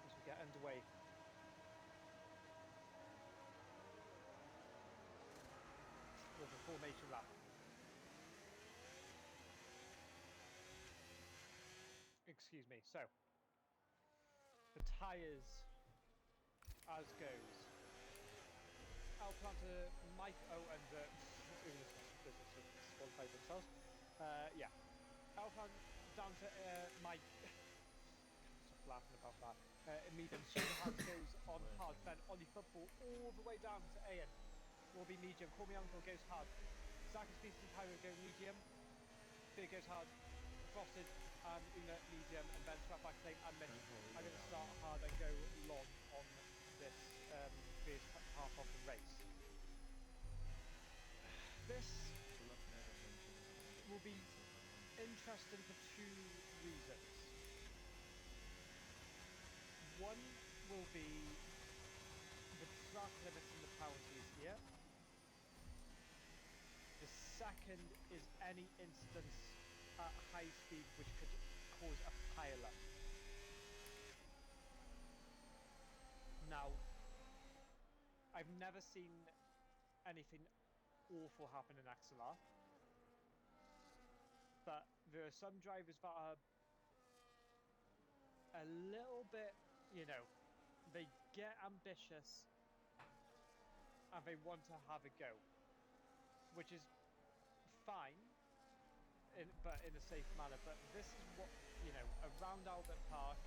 As we get underway. With the formation lap. Excuse me. So the tyres as goes. Alpine to Mike O and business disqualified themselves. Yeah. Alpine down to Mike. Stop laughing about that. Medium. Superhand goes on hard. Then Ollie Football all the way down to Ian. Will be medium. Call Me Uncle goes hard. Zachary Species and Pyro go medium. Fear goes hard. Frosted and Una medium, and then Scrap Back Flame and Mitch are going to start hard and go long on this first half of the race. This will be interesting for two reasons. One will be the track limits and the penalties here. The second is any instance at high speed which could cause a pile-up. Now, I've never seen anything awful happen in XLR, but there are some drivers that are a little bit, you know, they get ambitious and they want to have a go, which is fine, but in a safe manner. But this is what, you know, around Albert Park,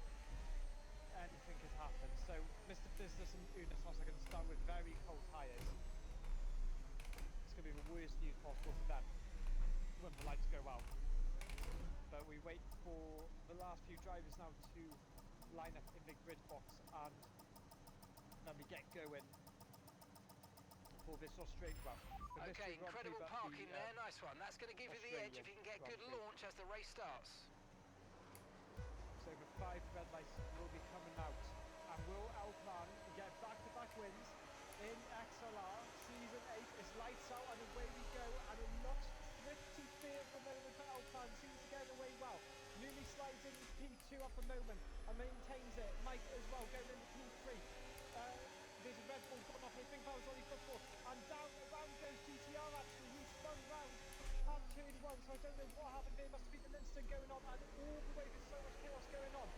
anything could happen. So Mr. Business and Unitos are going to start with very cold tyres. It's going to be the worst news possible for them when the lights go out. But we wait for the last few drivers now to line up in the grid box, and then we get going for this Australian run. Okay, incredible parking there, nice one. That's going to give you the edge if you can get good launch as the race starts. So the 5 red lights will be coming out, and will Alplan get back-to-back wins in XLR Season 8? It's lights out and away we go, and it looks pretty fair at the moment for Alplan. Seems to get away well. Newly slides in P2 at the moment and maintains it. Mike as well going into P3. There's a Red Bull gone off. I think that was Ollie Football. And down around goes GTR actually. He spun round at turn 1, so I don't know what happened there. Must have been an instant going on, and all the way there's so much chaos going on.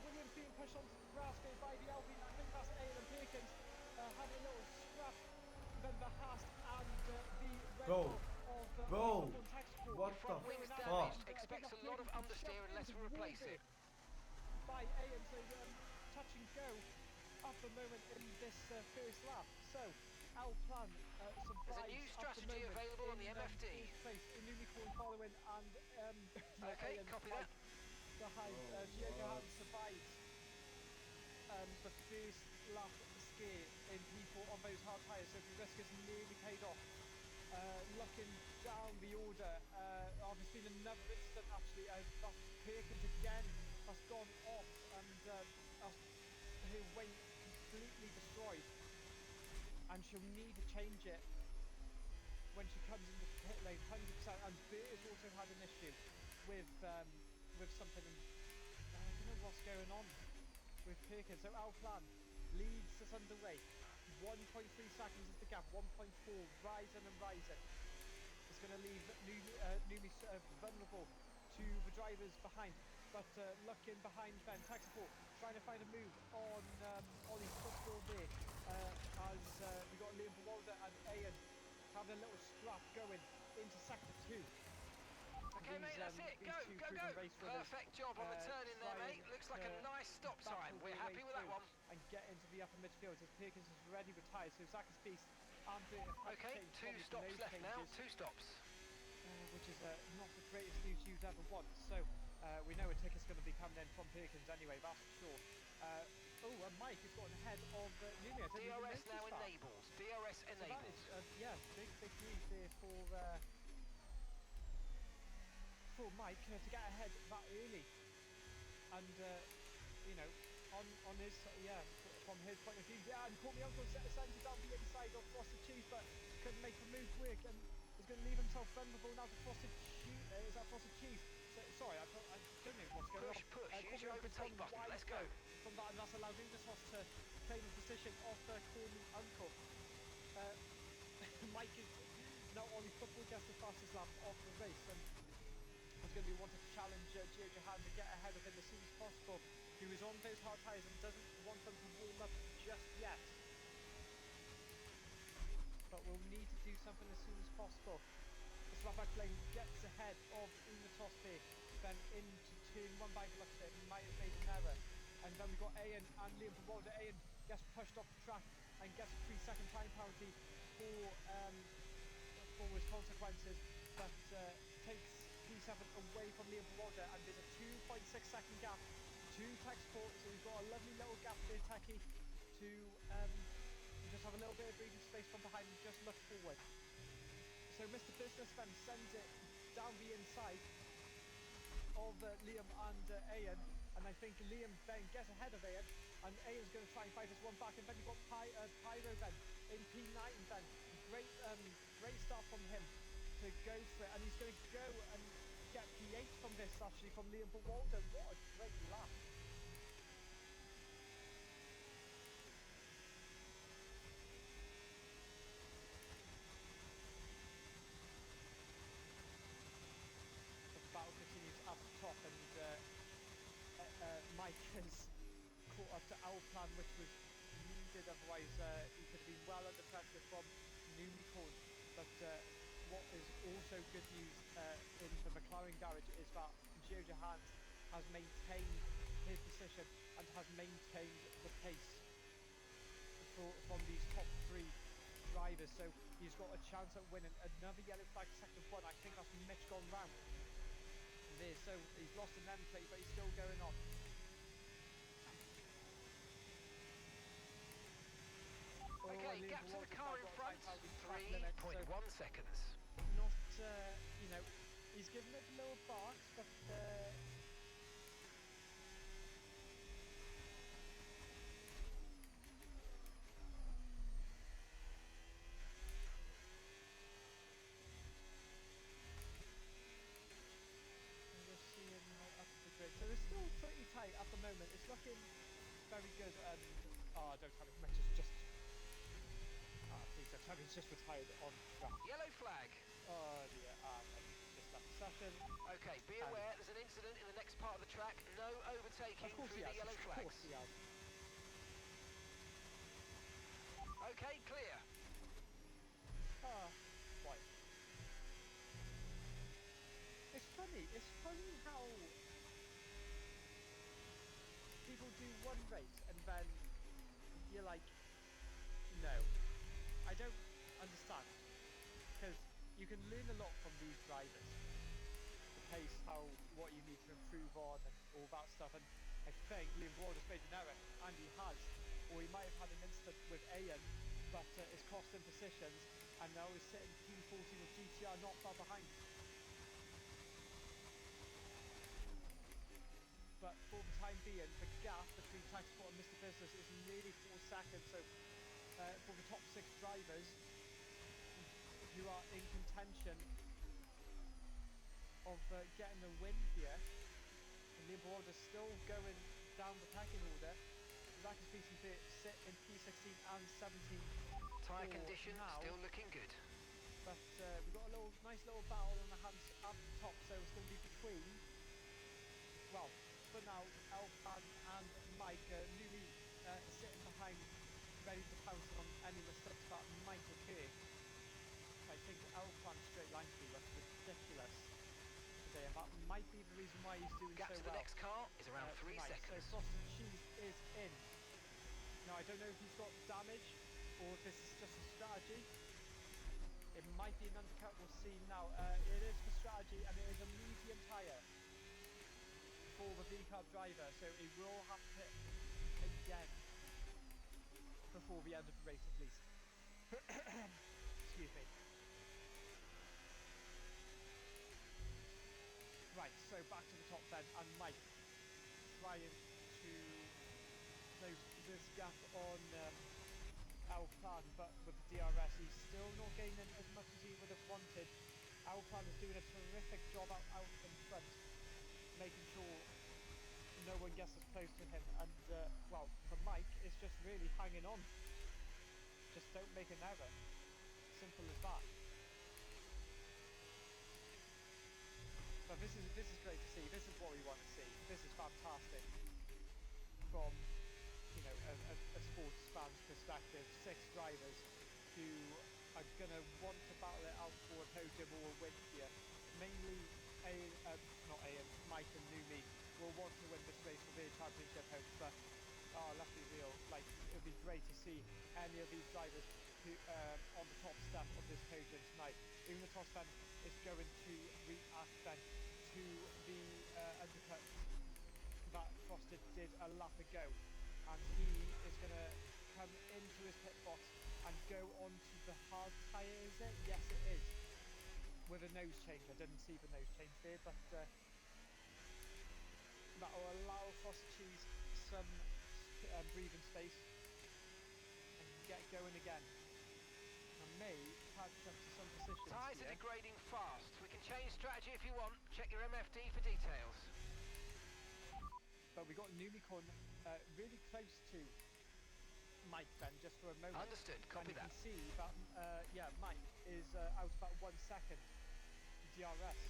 Williams being pushed onto the grass there by the Alpine. I think that's Alan and Perkins having a little scrap. Then the Haas and the Red Bull of what the wing's damaged. Expects a lot of understeer unless we replace it. By Alan, so touch and go at the moment in this first lap. So Alplan survives. There's a new strategy available on the MFD. In Unicorn following, and okay, copy that. Behind Diego Hans survives the first lap scare in P4 on those hard tyres, so the risk has nearly paid off. Looking down the order, there's been another incident actually. That's Perkins again has gone off, and her wing completely destroyed, and she'll need to change it when she comes into the pit lane 100%. And Bert has also had an issue with something, and I don't know what's going on with Perkins. So Alplan leads us underway. 1.3 seconds is the gap, 1.4, rising and rising. It's going to leave Numi vulnerable to the drivers behind. But looking behind Ben, Taxiport trying to find a move on Ollie's football there. As we got Liam Bewalder and Ian having a little scrap going into sector 2. Okay, mate, that's it. Go. Perfect job on the turn in there, mate. Looks like a nice stop time. We're happy with that one. And get into the upper midfield as Perkins is already retired. So Zach's Beast and okay, 2 stops left now. 2 stops. Which is not the greatest news you'd ever want. So we know a ticket's going to be coming in from Perkins anyway, that's for sure. And Mike has gotten ahead of Numi. DRS now enables. DRS enables. So that is, big news there for Mike to get ahead that early. And, on his, from his point of view, and caught me uncle sends it down the inside of Frosted Cheese, but couldn't make the move work, and is going to leave himself vulnerable now to Frosted Cheese. Is that Frosted Cheese? Sorry, I don't know what's going on. Push, use your overtake button, let's go. From that, and that's allowed Ubisoft to claim the position of Call Me Uncle. Mike is now on his football gets the fastest lap of the race, and he's going to be wanting to challenge Gio Johan to get ahead of him as soon as possible. He was on those hard tyres and doesn't want them to warm up just yet. But we'll need to do something as soon as possible. The Slovak lane gets ahead of Una Tospe, then into turn 1 by Gluckster. He might have made an error. And then we've got Ian and Liam Bewalder. Ian gets pushed off the track and gets a 3-second time penalty for his consequences, but takes P7 away from Liam Bewalder, and there's a 2.6 second gap to Taxiport, so we've got a lovely little gap there, Techie, to just have a little bit of breathing space from behind and just look forward. So Mr. Business then sends it down the inside of Liam and Ian, and I think Liam then gets ahead of Ian, and Ian's going to try and fight this one back, and then you've got Pyro then in P9 then. Great start from him to go for it, and he's going to go and get P8 from this, actually, from Liam Bewalder. What a great lap. The battle continues up top, and Mike has caught up to our plan, which was needed, otherwise he could have been well under pressure from Unicorn. But what is also good news in the McLaren garage is that Gio Johan has maintained his position and has maintained the pace from these top 3 drivers, so he's got a chance at winning. Another yellow flag second 1. I think that's Mitch gone round there, so he's lost an end plate, but he's still going on. Okay, gap to the car in front, 3.1 seconds. Not, he's given it a little barks, but we're seeing how up the grid. So it's still pretty tight at the moment. It's looking very good. Don't tell me, just. Please don't tell me he's just retired on track. Yellow flag. Oh dear, just left the session. Okay, be aware there's an incident in the next part of the track. No overtaking through the yellow flags. Of course he has. Okay, clear. Right. It's funny how people do one race and then you're like, no. I don't understand, because you can learn a lot from these drivers, the pace, what you need to improve on, and all that stuff. And I think Liam Bewalder's made an error, and he has, or he might have had an incident with Ian, but it's cost him positions, and now he's sitting P14 with GTR not far behind. But for the time being, the gap between Taxiport and Mr. Business is nearly 4 seconds, so for the top 6 drivers who are in contention of getting a win here, and Liam Bewalder's still going down the pecking order. Rackets BC sit in P16 and 17. Tyre condition still looking good. But we've got a nice little battle on the hands up top, so it's going to be between, well, for now, Elfan and Mike. Newly sitting behind, ready to pounce on any mistakes that might occur. I think Elfan's straight line speed looks ridiculous today, and that might be the reason why he's doing Gap so to the well. next car is around 3 tonight. seconds. So Frosted Cheese is in. Now I don't know if he's got damage or if this is just a strategy. It might be an undercut, we'll see now. It is for strategy, and it is a medium tyre for the V-Carb driver, so he will have to pit again before the end of the race at least. Excuse me. Right, so back to the top then, and Mike trying to close this gap on Alplan, but with the DRS he's still not gaining as much as he would have wanted. Alplan is doing a terrific job out in front, making sure no one gets as close to him, and well, for Mike it's just really hanging on. Just don't make an error. Simple as that. But this is great to see. This is what we want to see. This is fantastic from, you know, a sports fan's perspective. 6 drivers who are gonna want to battle it out for a podium or a win here. Mainly Mike and Numi will want to win this race for their championship hopes, but let's be real, like, it would be great to see any of these drivers who on the top step of this podium tonight. Even the top step is going to react then to the undercut that Frosted did a lap ago, and he is going to come into his pit box and go onto the hard tyre, is it? Yes it is, with a nose change. I didn't see the nose change there, but that will allow Frosted Cheese some breathing space and get going again, and may catch up to some positions. Tyres are degrading fast. We can change strategy if you want. Check your MFD for details. But we got Unicorn really close to Mike then, just for a moment. Understood, copy that. And you can see that, Mike is out about 1 second DRS.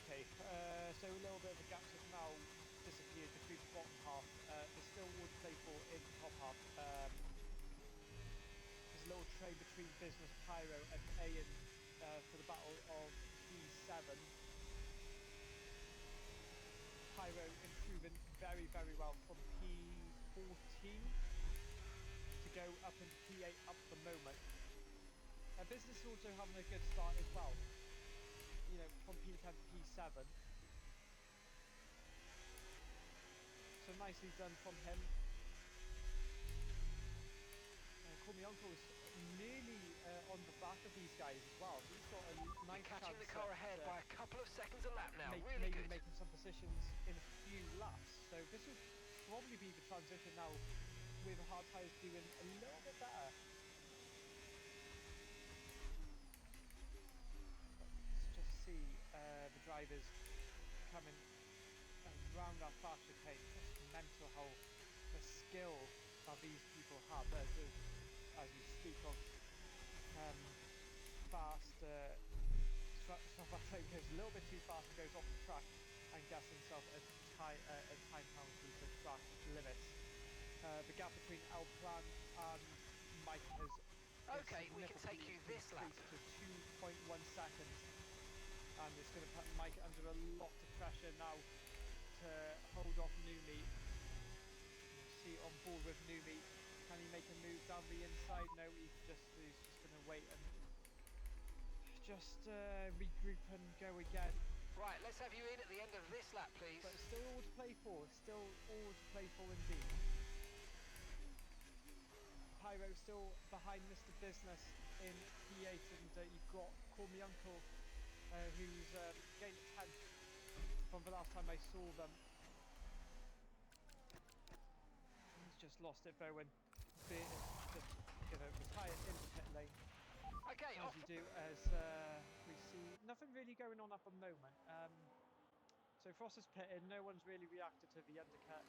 Okay, so a little bit of a gap has now disappeared between the bottom half. There's still more to play for in the top half. There's a little train between Business Pyro and Ayan for the battle of P7. Pyro improving very, very well from P14 to go up into P8 up at the moment. Business also having a good start as well. You know, from P10 to P7. So nicely done from him. Call Me Uncle is nearly on the back of these guys as well. He's got a nice catching chance the car ahead by a couple of seconds a lap now. Really maybe good. Making some positions in a few laps. So this will probably be the transition now, with hard tyres doing a little bit better. See the drivers coming around that fast chicane. It's mental how the skill that these people have. As you speak of fast stuff that goes a little bit too fast and goes off the track and gets himself a time penalty for track limits. The gap between Alplan and Mike has okay, we can take you this lap to 2.1 seconds. And it's going to put Mike under a lot of pressure now to hold off Numi. You'll see on board with Numi. Can he make a move down the inside? No, he's just going to wait and just regroup and go again. Right, let's have you in at the end of this lap, please. But still all to play for. Still all to play for indeed. Pyro still behind Mr. Business in P8, and you've got Call Me Uncle who's gained a 10th from the last time I saw them. He's just lost it though when just retired in the pit lane. Okay, as you do, as we see nothing really going on at the moment. So Frost is pitted, no one's really reacted to the undercut.